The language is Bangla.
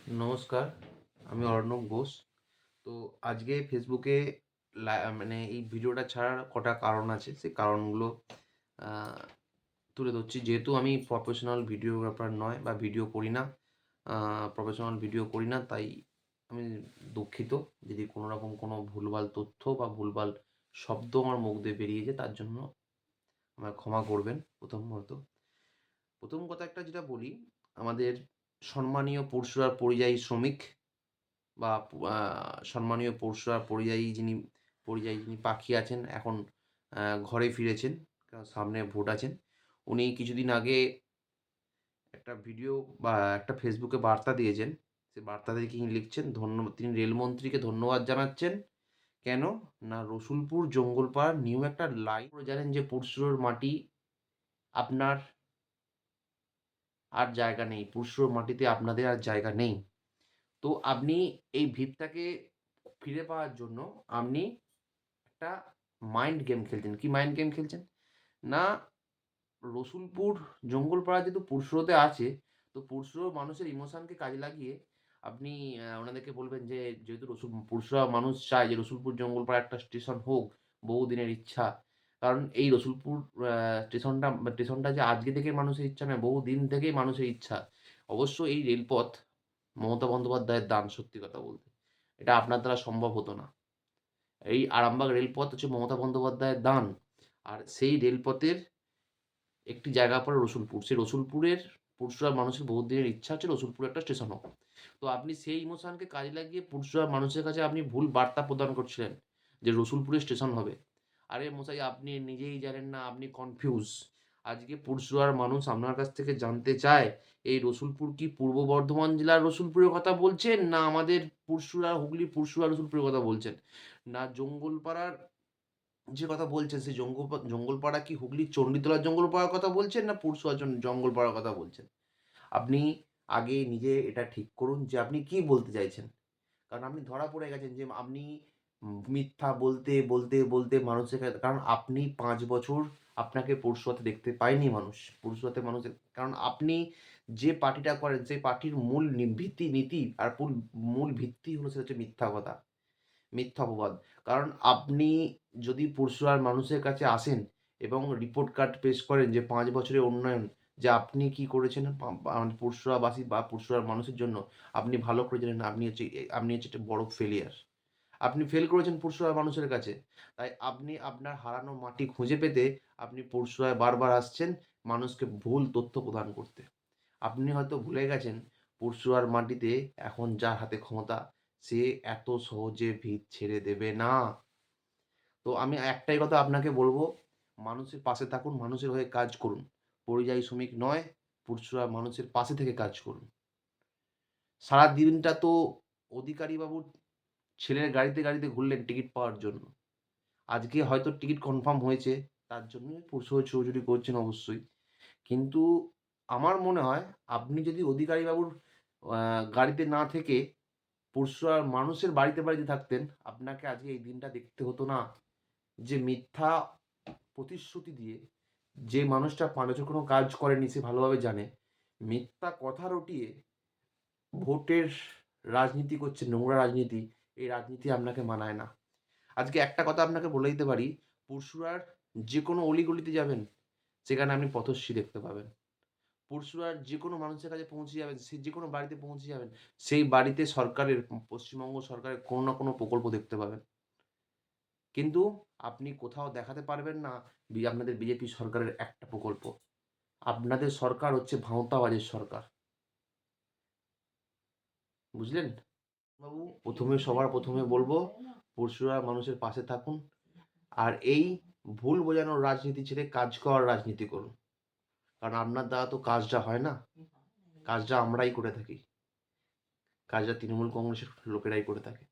নমস্কার, আমি অর্ণব ঘোষ। তো আজকে ফেসবুকে মানে এই ভিডিওটা ছাড়ার কটা কারণ আছে। সেই কারণগুলো আ তুলে ধরছি। যেহেতু আমি প্রফেশনাল ভিডিওগ্রাফার নয় বা ভিডিও করি না, প্রফেশনাল ভিডিও করি না, তাই আমি দুঃখিত যদি কোনো রকম কোনো ভুলভাল তথ্য বা ভুলভাল শব্দ আমার মুখ দিয়ে বেরিয়ে যায়, তার জন্য আমায় ক্ষমা করবেন প্রথমত। প্রথম কথা একটা যেটা বলি, আমাদের সম্মানীয় পরশুরার পরিযায়ী শ্রমিক বা সম্মানীয় পরশুরার পরিযায়ী যিনি পাখি আছেন, এখন ঘরে ফিরেছেন। কারণ সামনে ভোট আছেন। উনি কিছুদিন আগে একটা ভিডিও বা একটা ফেসবুকে বার্তা দিয়েছেন। সে বার্তাতে তিনি লিখছেন, তিনি রেলমন্ত্রীকে ধন্যবাদ জানাচ্ছেন। কেন? না, রসুলপুর জঙ্গলপাড়ার নিউ একটা লাইন জানেন যে পরশুর মাটি আপনার আর জায়গা নেই। পরশুর মাটিতে আপনাদের আর জায়গা নেই। তো আপনি এই ভিতটাকে ফিরে পাওয়ার জন্য আপনি একটা মাইন্ড গেম খেলছেন। কি মাইন্ড গেম খেলছেন? না, রসুলপুর জঙ্গলপাড়া যেহেতু পুরসুরতে আছে, তো পুরসুরের মানুষের ইমোশনকে কাজে লাগিয়ে আপনি ওনাদেরকে বলবেন যে, যেহেতু পুরসুরা মানুষ চায় যে রসুলপুর জঙ্গলপাড়া একটা স্টেশন হোক, বহুদিনের ইচ্ছা। কারণ এই রসুলপুর আ স্টেশনটা যে আজকে থেকে মানুষের ইচ্ছা নয়, বহুদিন থেকেই মানুষের ইচ্ছা। অবশ্য এই রেলপথ মমতা বন্দ্যোপাধ্যায়ের দান, সত্যি কথা বলতে। এটা আপনার দ্বারা সম্ভব হতো না। এই আরামবাগ রেলপথ হচ্ছে মমতা বন্দ্যোপাধ্যায়ের দান। আর সেই রেলপথের একটি জায়গা পড়ে রসুলপুর। সেই রসুলপুরের পরশুরার মানুষের বহুত দিনের ইচ্ছা হচ্ছে রসুলপুরে একটা স্টেশন হোক। তো আপনি সেই ইমোশনকে কাজে লাগিয়ে পরশুরার মানুষের কাছে আপনি ভুল বার্তা প্রদান করছিলেন যে রসুলপুরে স্টেশন হবে। আরে মশাই, আপনি নিজেই জানেন না, আপনি কনফিউজ। আজকে পরশুরার মানুষ আপনার কাছ থেকে জানতে চায়, এই রসুলপুর কি পূর্ব বর্ধমান জেলার রসুলপুরের কথা বলছেন? না আমাদের পরশুরা, হুগলি পরশুরা রসুলপুরের কথা বলছেন? না জঙ্গলপাড়ার যে কথা বলছেন, সেই জঙ্গলপাড়া কি হুগলির চণ্ডীতলার জঙ্গলপাড়ার কথা বলছেন, না পরশুয়ার জঙ্গলপাড়ার কথা বলছেন? আপনি আগে নিজে এটা ঠিক করুন যে আপনি কি বলতে চাইছেন। কারণ আপনি ধরা পড়ে গেছেন যে আপনি মিথ্যা বলতে মানুষের কারণ আপনি ৫ বছর আপনাকে পরশুয়াতে দেখতে পায়নি মানুষ। পরশুয়াতে মানুষের কারণ আপনি যে পার্টিটা করেন, সেই পার্টির মূল নীতি আর মূল ভিত্তি হলো সেটা হচ্ছে মিথ্যা কথা। মিথ্যা অপবাদ। কারণ আপনি যদি পরশুরার মানুষের কাছে আসেন এবং রিপোর্ট কার্ড পেশ করেন যে ৫ বছরের উন্নয়ন যে আপনি কি করেছেন আমাদের পরশুরাবাসী বা পরশুরার মানুষের জন্য আপনি ভালো করে জানেন, আপনি হচ্ছে একটা বড় ফেলিয়ার। আপনি ফেল করেছেন পরশুরার মানুষের কাছে। তাই আপনি আপনার হারানো মাটি খুঁজে পেতে আপনি পরশুরায় বারবার আসছেন মানুষকে ভুল তথ্য প্রদান করতে। আপনি হয়তো ভুলে গেছেন পরশুরার মাটিতে এখন যার হাতে ক্ষমতা, সে এত সহজে ভিত ছেড়ে দেবে না। তো আমি একটাই কথা আপনাকে বলব, মানুষের পাশে থাকুন, মানুষের হয়ে কাজ করুন। পরিযায়ী শ্রমিক নয়, পরশুরার মানুষের পাশে থেকে কাজ করুন। সারাদিনটা তো অধিকারী বাবুর ছেলের গাড়িতে ঘুরলেন টিকিট পাওয়ার জন্য। আজকে হয়তো টিকিট কনফার্ম হয়েছে, তার জন্যই পরশুরায় ছোটাছুটি করছেন অবশ্যই। কিন্তু আমার মনে হয় আপনি যদি অধিকারী বাবুর আ গাড়িতে না থেকে পরশুরার মানুষের বাড়িতে থাকতেন, আপনাকে আজকে এই দিনটা দেখতে হতো না। যে মিথ্যা প্রতিশ্রুতি দিয়ে যে মানুষটা ৫ বছর কোনো কাজ করেনি সে ভালোভাবে জানে। মিথ্যা কথা রটিয়ে ভোটের রাজনীতি করছে, নোংরা রাজনীতি। এই রাজনীতি আপনাকে মানায় না। আজকে একটা কথা আপনাকে বলে দিতে পারি, পরশুরার যেকোনো অলিগলিতে যাবেন, সেখানে আপনি পথশ্রী দেখতে পাবেন। পরশুরার যেকোনো মানুষের কাছে পৌঁছে যাবেন, সে যেকোনো বাড়িতে পৌঁছে যাবেন, সেই বাড়িতে সরকারের পশ্চিমবঙ্গ সরকারের কোনো না কোনো প্রকল্প দেখতে পাবেন। কিন্তু আপনি কোথাও দেখাতে পারবেন না আপনাদের বিজেপি সরকারের একটা প্রকল্প। আপনাদের সরকার হচ্ছে ভাঁওতাবাজের সরকার। বুঝলেন? বাবু, সবার ১ম এ বলব, পরশুরার মানুষের পাশে থাকুন। আর এই ভুল বোঝানোর রাজনীতি ছেড়ে কাজ করার রাজনীতি করুন। কারণ আপনার দ্বারা তো কাজটা হয় না। কাজটা আমরাই করে থাকি। কাজটা তৃণমূল কংগ্রেসের লোকেরাই করে থাকে।